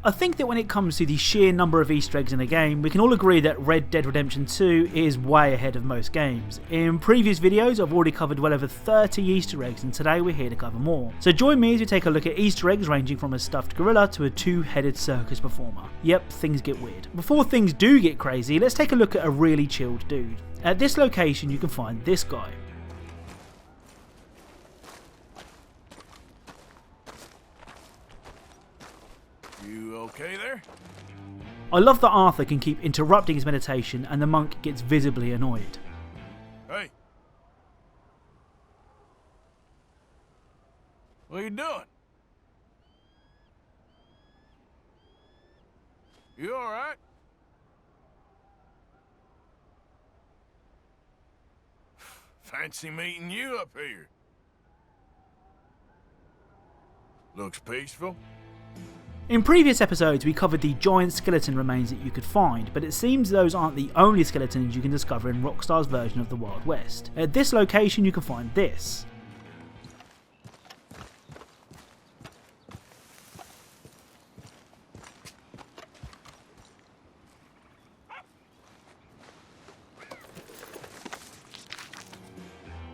I think that when it comes to the sheer number of Easter eggs in a game, we can all agree that Red Dead Redemption 2 is way ahead of most games. In previous videos I've already covered well over 30 Easter eggs, and today we're here to cover more. So join me as we take a look at Easter eggs ranging from a stuffed gorilla to a two-headed circus performer. Yep, things get weird. Before things do get crazy, let's take a look at a really chilled dude. At this location you can find this guy. You okay there? I love that Arthur can keep interrupting his meditation and the monk gets visibly annoyed. Hey. What are you doing? You alright? Fancy meeting you up here. Looks peaceful. In previous episodes we covered the giant skeleton remains that you could find, but it seems those aren't the only skeletons you can discover in Rockstar's version of the Wild West. At this location you can find this.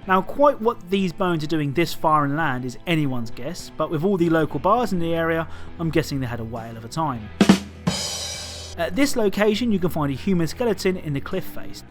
Now quite what these bones are doing this far inland is anyone's guess, but with all the local bars in the area, I'm guessing they had a whale of a time. At this location you can find a human skeleton in the cliff face.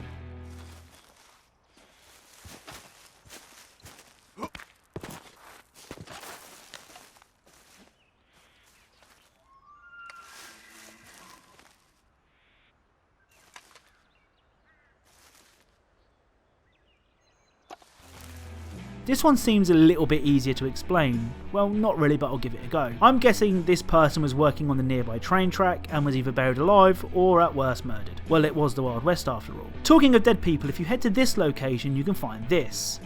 This one seems a little bit easier to explain. Well, not really, but I'll give it a go. I'm guessing this person was working on the nearby train track and was either buried alive or at worst murdered. Well, it was the Wild West after all. Talking of dead people, if you head to this location you can find this.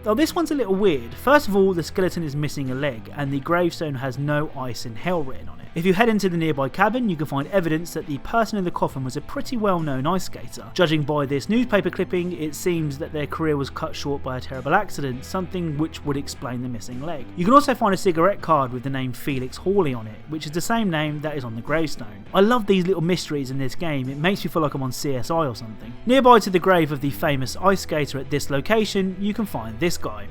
Now this one's a little weird. First of all, the skeleton is missing a leg and the gravestone has no ice in hell written on it. If you head into the nearby cabin you can find evidence that the person in the coffin was a pretty well known ice skater. Judging by this newspaper clipping, it seems that their career was cut short by a terrible accident, something which would explain the missing leg. You can also find a cigarette card with the name Felix Hawley on it, which is the same name that is on the gravestone. I love these little mysteries in this game, it makes me feel like I'm on CSI or something. Nearby to the grave of the famous ice skater at this location you can find this guy.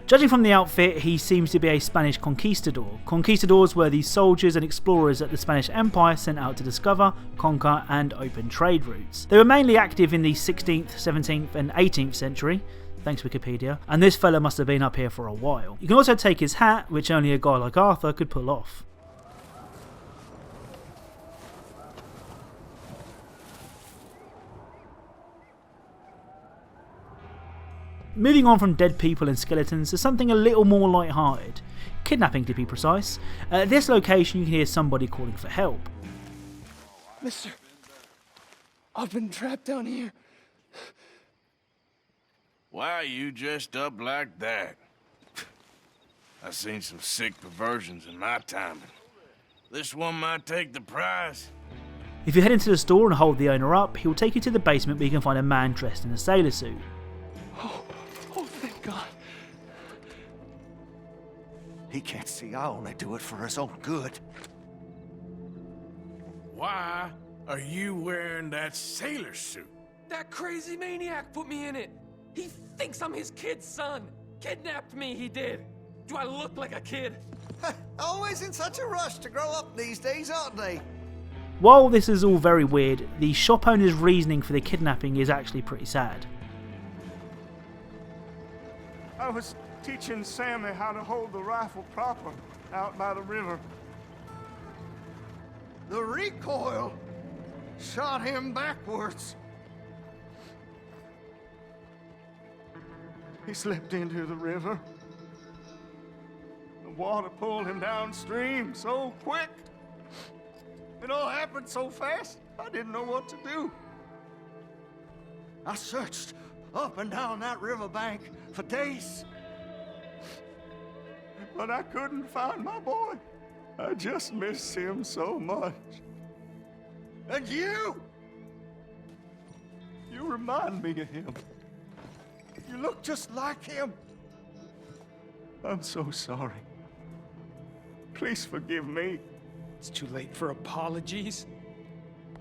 Judging from the outfit, he seems to be a Spanish conquistador. Conquistadors were the soldiers and explorers that the Spanish Empire sent out to discover, conquer and open trade routes. They were mainly active in the 16th, 17th and 18th century, thanks Wikipedia, and this fella must have been up here for a while. You can also take his hat, which only a guy like Arthur could pull off. Moving on from dead people and skeletons to something a little more light-hearted. Kidnapping to be precise. At this location you can hear somebody calling for help. Mister, I've been trapped down here. Why are you dressed up like that? I've seen some sick perversions in my time. This one might take the prize. If you head into the store and hold the owner up, he will take you to the basement where you can find a man dressed in a sailor suit. Oh, thank God. He can't see I only do it for his own good. Why are you wearing that sailor suit? That crazy maniac put me in it. He thinks I'm his kid's son. Kidnapped me, he did. Do I look like a kid? Always in such a rush to grow up these days, aren't they? While this is all very weird, the shop owner's reasoning for the kidnapping is actually pretty sad. I was teaching Sammy how to hold the rifle proper out by the river. The recoil shot him backwards. He slipped into the river. The water pulled him downstream so quick. It all happened so fast, I didn't know what to do. I searched up and down that riverbank for days. But I couldn't find my boy. I just miss him so much. And you remind me of him. You look just like him. I'm so sorry. Please forgive me. It's too late for apologies.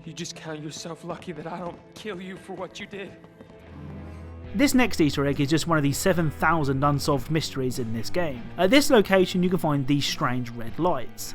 You just count yourself lucky that I don't kill you for what you did. This next Easter egg is just one of the 7,000 unsolved mysteries in this game. At this location you can find these strange red lights.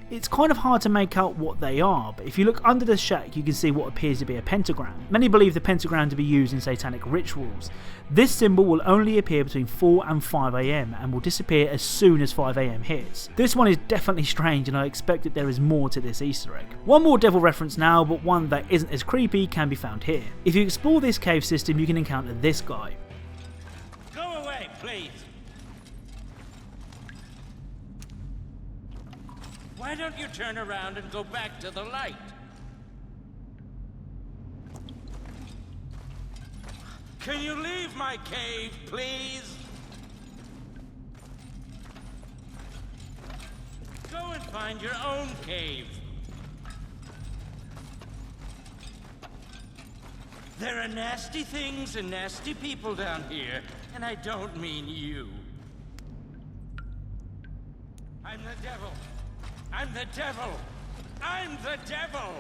It's kind of hard to make out what they are, but if you look under the shack you can see what appears to be a pentagram. Many believe the pentagram to be used in satanic rituals. This symbol will only appear between 4 and 5 AM and will disappear as soon as 5 AM hits. This one is definitely strange and I expect that there is more to this Easter egg. One more devil reference now, but one that isn't as creepy can be found here. If you explore this cave system you can encounter this guy. Go away, please. Why don't you turn around and go back to the light? Can you leave my cave, please? Go and find your own cave. There are nasty things and nasty people down here, and I don't mean you. I'm the devil. I'm the devil! I'm the devil!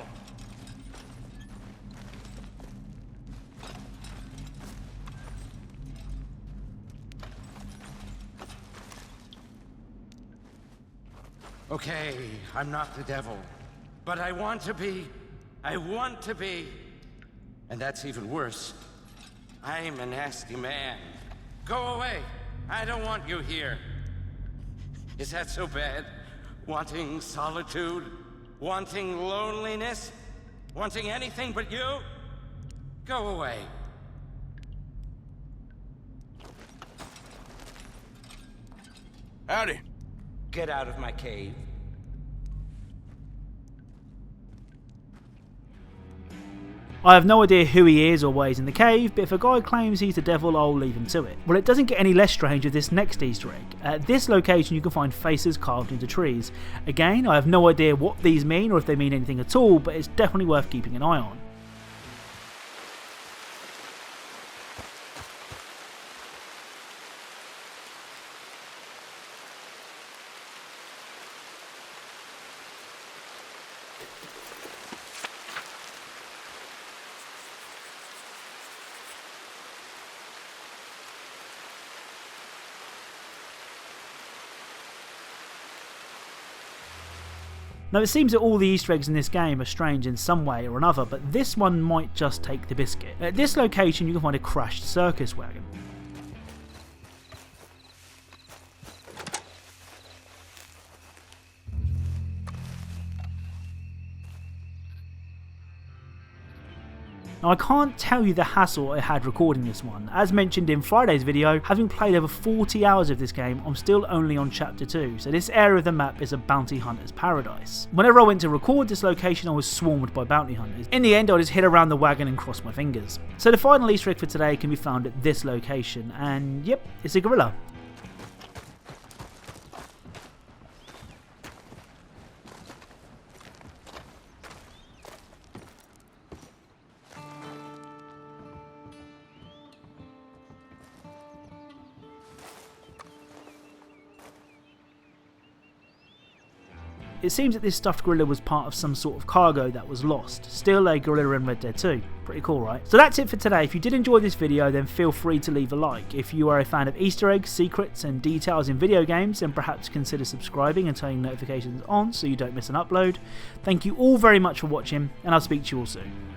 Okay, I'm not the devil. But I want to be. I want to be. And that's even worse. I'm a nasty man. Go away! I don't want you here. Is that so bad? Wanting solitude? Wanting loneliness? Wanting anything but you? Go away. Howdy. Get out of my cave. I have no idea who he is or why he's in the cave, but if a guy claims he's the devil, I'll leave him to it. Well, it doesn't get any less strange with this next Easter egg. At this location you can find faces carved into trees. Again, I have no idea what these mean or if they mean anything at all, but it's definitely worth keeping an eye on. Now it seems that all the Easter eggs in this game are strange in some way or another, but this one might just take the biscuit. At this location you can find a crashed circus wagon. Now I can't tell you the hassle I had recording this one. As mentioned in Friday's video, having played over 40 hours of this game, I'm still only on chapter 2, so this area of the map is a bounty hunter's paradise. Whenever I went to record this location I was swarmed by bounty hunters. In the end I just hid around the wagon and crossed my fingers. So the final Easter egg for today can be found at this location, and yep, it's a gorilla. It seems that this stuffed gorilla was part of some sort of cargo that was lost. Still a gorilla in Red Dead 2. Pretty cool, right? So that's it for today. If you did enjoy this video, then feel free to leave a like. If you are a fan of Easter eggs, secrets and details in video games, then perhaps consider subscribing and turning notifications on so you don't miss an upload. Thank you all very much for watching, and I'll speak to you all soon.